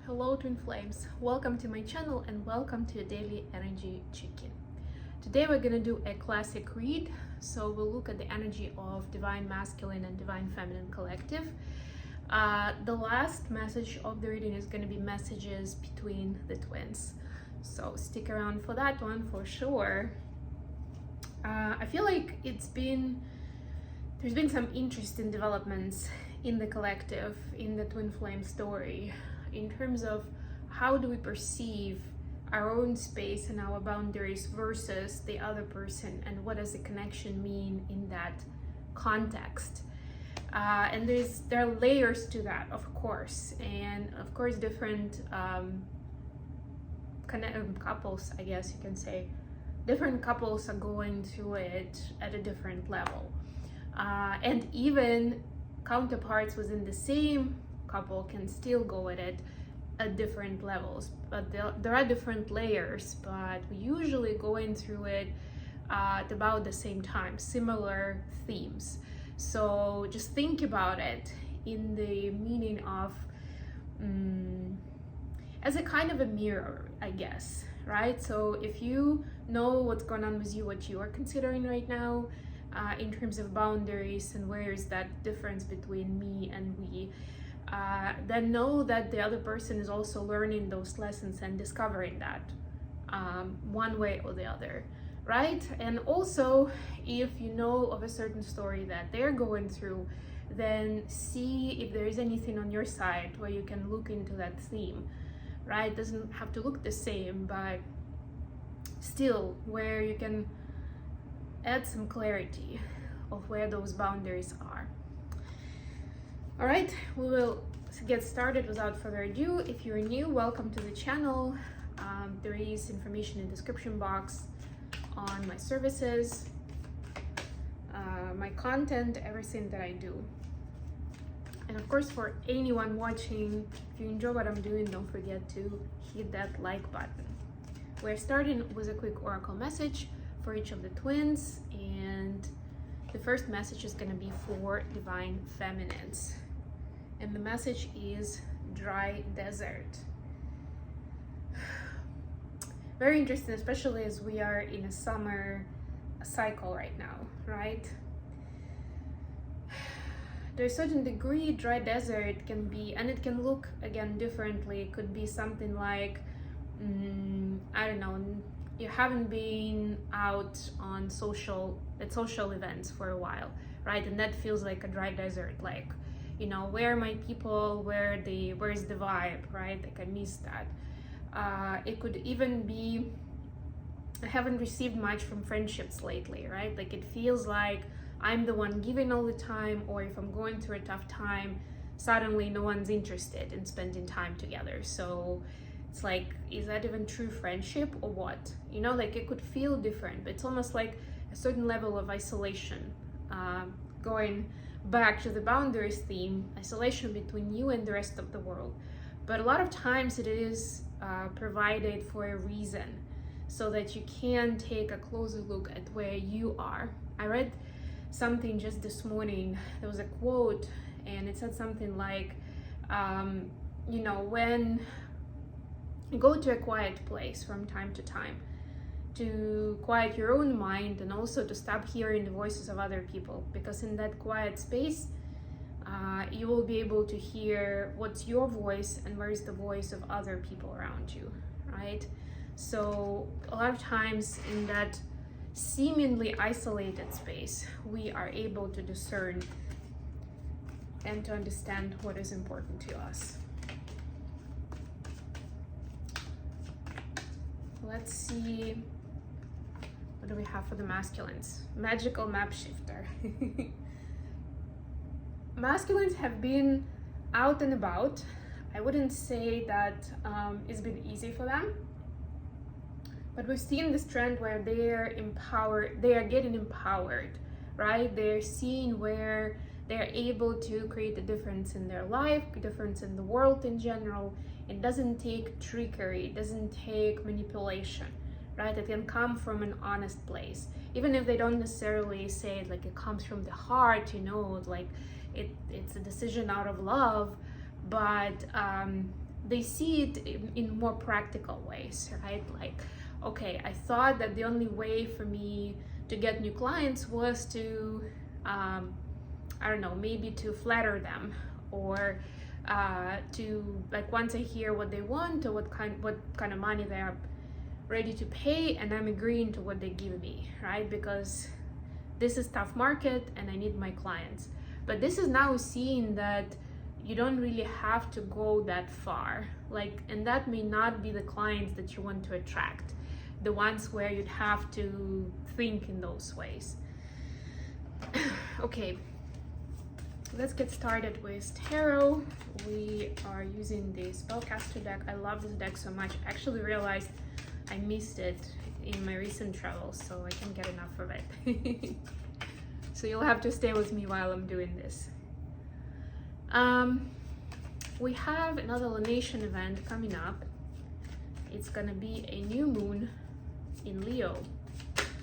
Hello twin flames, welcome to my channel and welcome to a daily energy check-in. Today we're gonna do a classic read, so we'll look at the energy of divine masculine and divine feminine collective. The last message of the reading is gonna be messages between the twins, so stick around for that one for sure. I feel like there's been some interesting developments in the collective, in the twin flame story, in terms of how do we perceive our own space and our boundaries versus the other person, and what does the connection mean in that context. And there are layers to that, of course, and of course different couples, I guess you can say, different couples are going through it at a different level, and even counterparts within the same couple can still go at it at different levels, but there are different layers, but we usually going through it at about the same time, similar themes. So just think about it in the meaning of as a kind of a mirror, I guess, right? So if you know what's going on with you, what you are considering right now, in terms of boundaries and where is that difference between me and we, then know that the other person is also learning those lessons and discovering that one way or the other, right? And also, if you know of a certain story that they're going through, then see if there is anything on your side where you can look into that theme, right? It doesn't have to look the same, but still where you can add some clarity of where those boundaries are. All right, we will get started without further ado. If you're new, welcome to the channel. There is information in the description box on my services, my content, everything that I do. And of course, for anyone watching, if you enjoy what I'm doing, don't forget to hit that like button. We're starting with a quick oracle message for each of the twins, and the first message is going to be for divine feminines, and the message is dry desert. Very interesting, especially as we are in a summer cycle right now, right? To a certain degree, dry desert can be, and it can look again differently. It could be something like I don't know, you haven't been out on social events for a while, right? And that feels like a dry desert, like, you know, where are my people, where's the vibe, right? Like I miss that. It could even be, I haven't received much from friendships lately, right? Like it feels like I'm the one giving all the time, or if I'm going through a tough time, suddenly no one's interested in spending time together. So it's like, is that even true friendship or what? You know, like it could feel different, but it's almost like a certain level of isolation. Going back to the boundaries theme, isolation between you and the rest of the world. But a lot of times it is provided for a reason, so that you can take a closer look at where you are. I read something just this morning. There was a quote, and it said something like, you know, when go to a quiet place from time to time to quiet your own mind, and also to stop hearing the voices of other people, because in that quiet space you will be able to hear what's your voice and where is the voice of other people around you, right? So a lot of times in that seemingly isolated space, we are able to discern and to understand what is important to us. Let's see, what do we have for the masculines? Magical map shifter. Masculines have been out and about. I wouldn't say that it's been easy for them, but we've seen this trend where they're empowered, they are getting empowered, right? They're seeing where they're able to create a difference in their life, a difference in the world in general. It doesn't take trickery, it doesn't take manipulation, right? It can come from an honest place, even if they don't necessarily say it like it comes from the heart, you know, like it's a decision out of love, but they see it in more practical ways, right? Like, okay, I thought that the only way for me to get new clients was to, I don't know, maybe to flatter them, or to, like, once I hear what they want or what kind of money they are ready to pay, and I'm agreeing to what they give me, right? Because this is tough market and I need my clients. But this is now seeing that you don't really have to go that far, like, and that may not be the clients that you want to attract, the ones where you'd have to think in those ways. Okay, let's get started with tarot. We are using the spellcaster deck. I love this deck so much. I actually realized I missed it in my recent travels, so I can't get enough of it. So you'll have to stay with me while I'm doing this. We have another lunation event coming up. It's gonna be a new moon in Leo.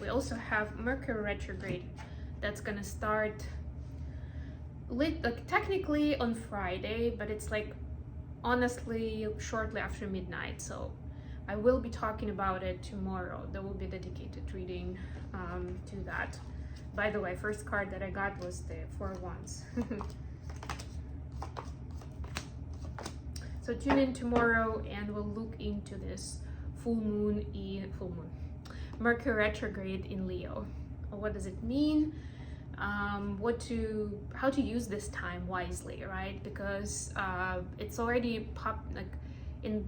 We also have Mercury retrograde that's gonna start like technically on Friday, but it's like honestly shortly after midnight. So I will be talking about it tomorrow. There will be a dedicated reading to that. By the way, first card that I got was the Four of Wands. So tune in tomorrow and we'll look into this Mercury retrograde in Leo. What does it mean? How to use this time wisely, right? Because it's already in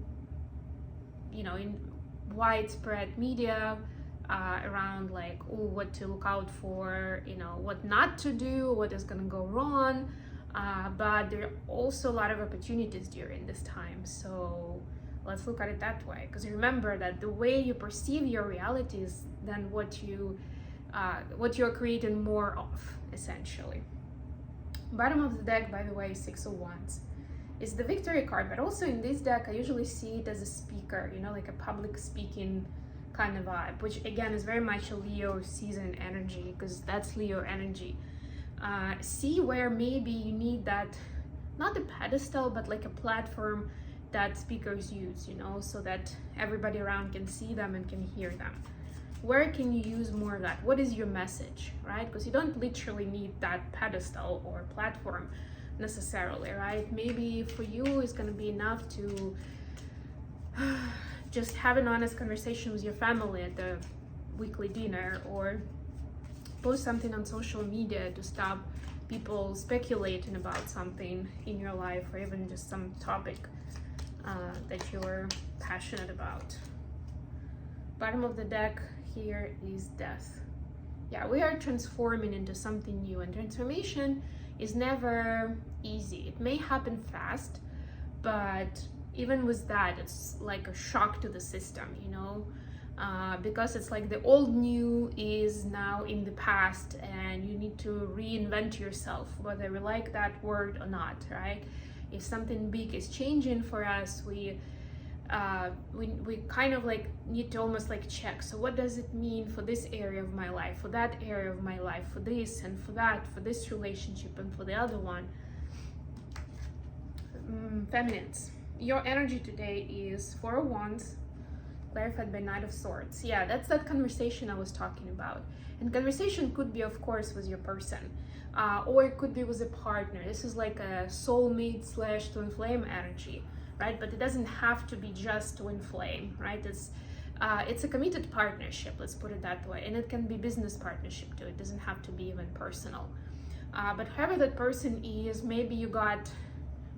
widespread media around, like, what to look out for, what not to do, what is gonna go wrong. But there are also a lot of opportunities during this time. So let's look at it that way. Because remember that the way you perceive your reality is then what you're creating more of, essentially. Bottom of the deck, by the way, Six of Wands. It's the victory card, but also in this deck, I usually see it as a speaker, like a public speaking kind of vibe, which again is very much a Leo season energy, because that's Leo energy. See where maybe you need that, not a pedestal, but like a platform that speakers use, so that everybody around can see them and can hear them. Where can you use more of that? What is your message, right? Because you don't literally need that pedestal or platform necessarily, right? Maybe for you it's going to be enough to just have an honest conversation with your family at the weekly dinner, or post something on social media to stop people speculating about something in your life, or even just some topic that you're passionate about. Bottom of the deck here is death. Yeah, we are transforming into something new, and transformation is never easy. It may happen fast, but even with that, it's like a shock to the system, because it's like the old new is now in the past, and you need to reinvent yourself, whether we like that word or not, right? If something big is changing for us, we kind of like need to almost like check. So what does it mean for this area of my life, for that area of my life, for this and for that, for this relationship and for the other one? Feminines, your energy today is Four of Wands, clarified by Knight of Swords. Yeah, that's that conversation I was talking about. And conversation could be, of course, with your person, or it could be with a partner. This is like a soulmate / twin flame energy, right? But it doesn't have to be just twin flame, right? It's a committed partnership, let's put it that way. And it can be business partnership too. It doesn't have to be even personal. But whoever that person is, maybe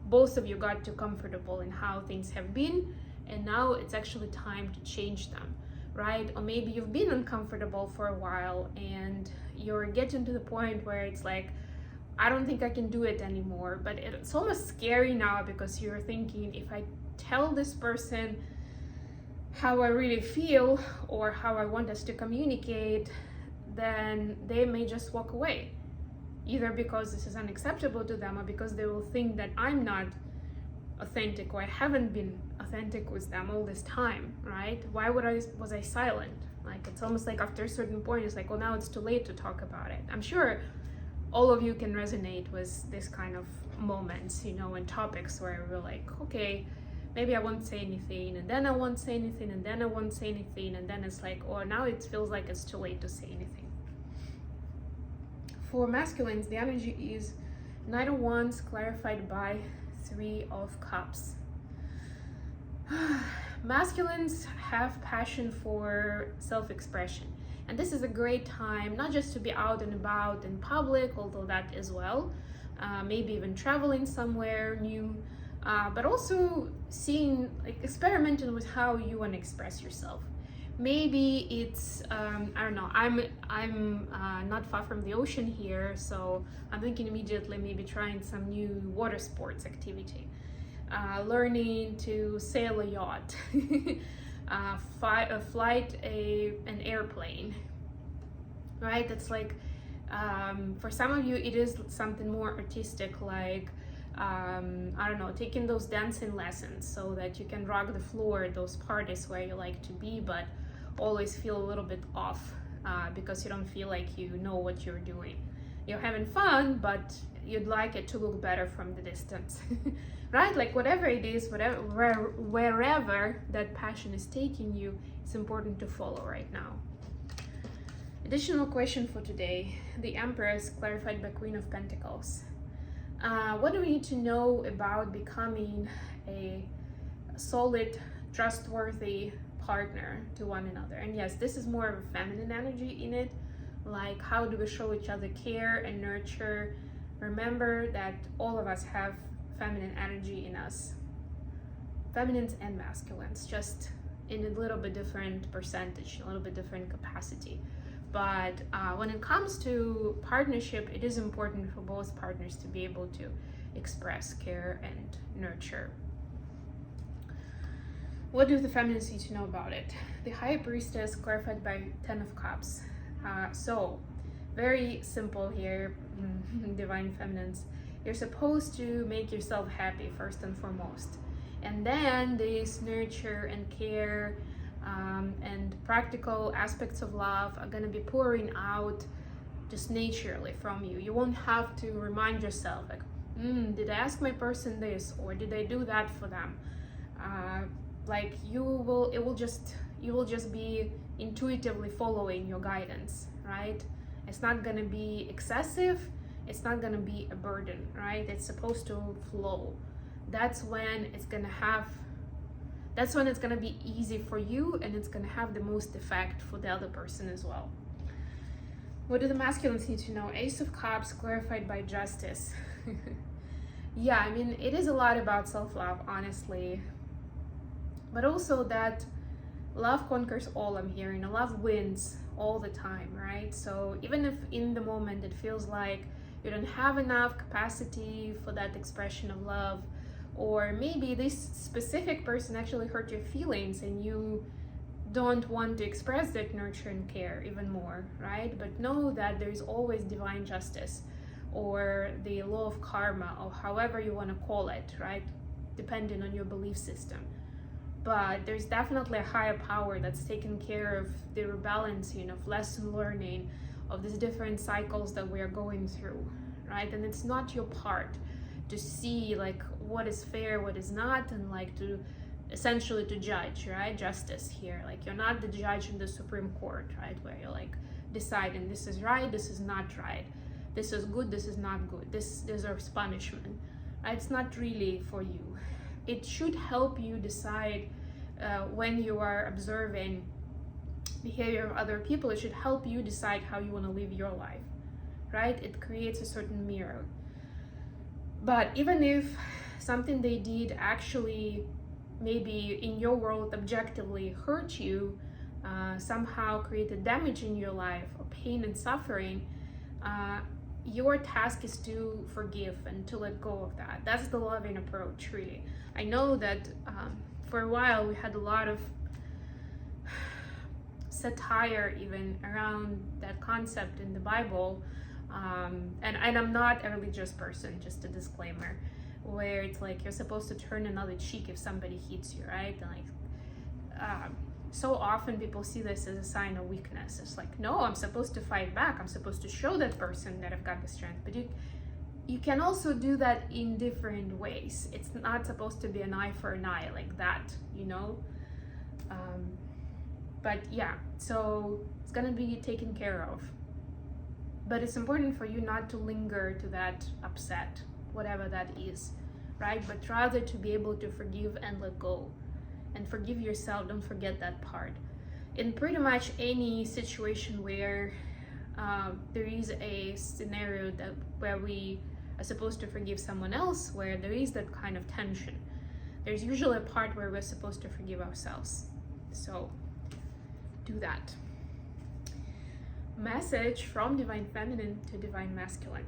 both of you got too comfortable in how things have been, and now it's actually time to change them, right? Or maybe you've been uncomfortable for a while and you're getting to the point where it's like, I don't think I can do it anymore. But it's almost scary now, because you're thinking, if I tell this person how I really feel or how I want us to communicate, then they may just walk away, either because this is unacceptable to them, or because they will think that I'm not authentic, or I haven't been authentic with them all this time, right? Why was I silent? Like, it's almost like after a certain point, it's like, well, now it's too late to talk about it. I'm sure all of you can resonate with this kind of moments, and topics where we're like, okay, maybe I won't say anything, and then I won't say anything, and then I won't say anything, and then it's like, oh, now it feels like it's too late to say anything. For masculines, the energy is Knight of Wands clarified by 3 of Cups. Masculines have passion for self-expression, and this is a great time not just to be out and about in public, although that as well, maybe even traveling somewhere new, but also seeing, like, experimenting with how you want to express yourself. Maybe it's I don't know, I'm not far from the ocean here, so I'm thinking immediately maybe trying some new water sports activity, learning to sail a yacht, flight an airplane, right? It's like, for some of you it is something more artistic, like I don't know, taking those dancing lessons so that you can rock the floor at those parties where you like to be, but always feel a little bit off, because you don't feel like you know what you're doing. You're having fun, but you'd like it to look better from the distance. Right? Like, whatever it is, wherever that passion is taking you, it's important to follow right now. Additional question for today. The Empress clarified by Queen of Pentacles. What do we need to know about becoming a solid, trustworthy partner to one another? And yes, this is more of a feminine energy in it. Like, how do we show each other care and nurture? Remember that all of us have feminine energy in us, feminines and masculines, just in a little bit different percentage, a little bit different capacity. But when it comes to partnership, it is important for both partners to be able to express care and nurture. What do the feminines need to know about it? The High Priestess clarified by 10 of Cups. So, very simple here, divine feminines. You're supposed to make yourself happy first and foremost. And then this nurture and care and practical aspects of love are going to be pouring out just naturally from you. You won't have to remind yourself, like, did I ask my person this, or did I do that for them? Like, you will just be intuitively following your guidance, right? It's not going to be excessive, it's not going to be a burden, right? It's supposed to flow. That's when it's going to be easy for you, and it's going to have the most effect for the other person as well. What do the masculines need to know? Ace of Cups clarified by Justice. Yeah, I mean, it is a lot about self-love, honestly, but also that love conquers all. I'm hearing love wins all the time, right? So even if in the moment it feels like you don't have enough capacity for that expression of love, or maybe this specific person actually hurt your feelings and you don't want to express that nurture and care even more, right? But know that there's always divine justice, or the law of karma, or however you want to call it, right? Depending on your belief system. But there's definitely a higher power that's taking care of the rebalancing of lesson learning of these different cycles that we are going through, right? And it's not your part to see, like, what is fair, what is not, and like to essentially to judge, right? Justice here, like, you're not the judge in the Supreme Court, right? Where you're like deciding this is right, this is not right, this is good, this is not good, this deserves punishment, right? It's not really for you. It should help you decide when you are observing behavior of other people. It should help you decide how you want to live your life, right? It creates a certain mirror. But even if something they did actually maybe in your world objectively hurt you, somehow created damage in your life, or pain and suffering, your task is to forgive and to let go of that. That's the loving approach, really. I know that for a while we had a lot of satire even around that concept in the Bible, and I'm not a religious person, just a disclaimer, where it's like you're supposed to turn another cheek if somebody hits you, right? And like so often people see this as a sign of weakness. It's like, no, I'm supposed to fight back, I'm supposed to show that person that I've got the strength. But you can also do that in different ways. It's not supposed to be an eye for an eye like that, you know. But yeah, so it's gonna be taken care of. But it's important for you not to linger to that upset, whatever that is, right? But rather to be able to forgive and let go. And forgive yourself, don't forget that part. In pretty much any situation where there is a scenario where we are supposed to forgive someone else, where there is that kind of tension, there's usually a part where we're supposed to forgive ourselves. So do that. Message from Divine Feminine to Divine Masculine.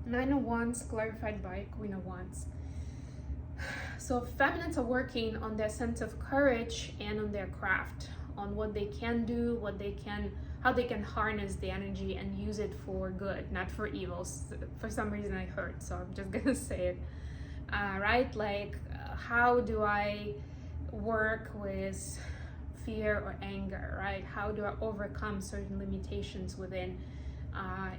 9 of Wands clarified by Queen of Wands. So feminines are working on their sense of courage and on their craft, on what they can do, how they can harness the energy and use it for good, not for evil. For some reason I heard, so I'm just gonna say it. Right? Like, how do I work with fear or anger, right? How do I overcome certain limitations within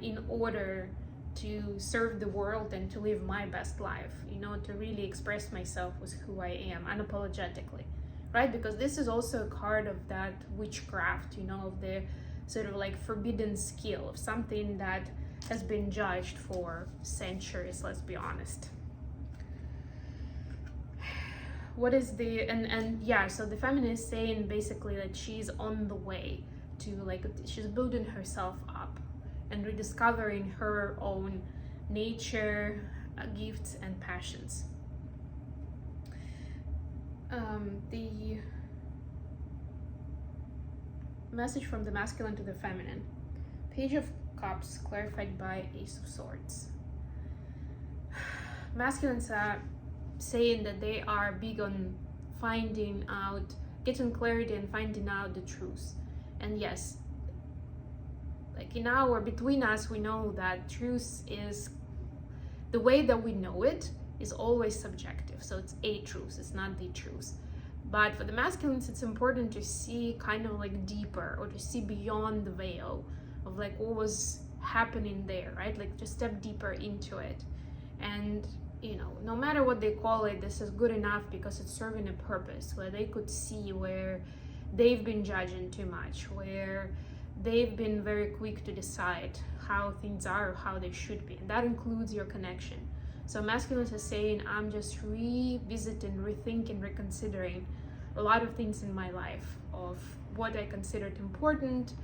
in order to serve the world and to live my best life, you know, to really express myself with who I am unapologetically, right? Because this is also a card of that witchcraft, you know, of the sort of like forbidden skill of something that has been judged for centuries, let's be honest. What is the and yeah, so the feminine is saying basically that she's on the way to, like, she's building herself up and rediscovering her own nature, gifts and passions. The message from the masculine to the feminine. Page of Cups clarified by Ace of Swords. Masculines are saying that they are big on finding out, getting clarity and finding out the truth. And yes, like between us, we know that truth is, the way that we know it is always subjective. So it's a truth, it's not the truth. But for the masculines, it's important to see kind of like deeper, or to see beyond the veil of like what was happening there, right? Like just step deeper into it. And you know, no matter what they call it, this is good enough because it's serving a purpose, where they could see where they've been judging too much, where they've been very quick to decide how things are or how they should be. And that includes your connection. So masculines are saying, I'm just revisiting, rethinking, reconsidering a lot of things in my life, of what I considered important,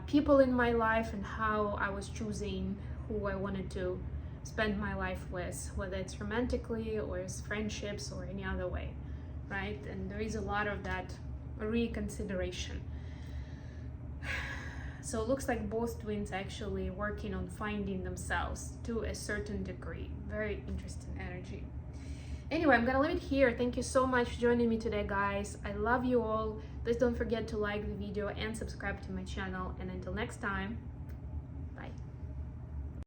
people in my life, and how I was choosing who I wanted to spend my life with, whether it's romantically or as friendships or any other way, right? And there is a lot of that reconsideration. So it looks like both twins actually working on finding themselves to a certain degree. Very interesting energy. Anyway, I'm gonna leave it here. Thank you so much for joining me today, guys. I love you all. Please don't forget to like the video and subscribe to my channel. And until next time,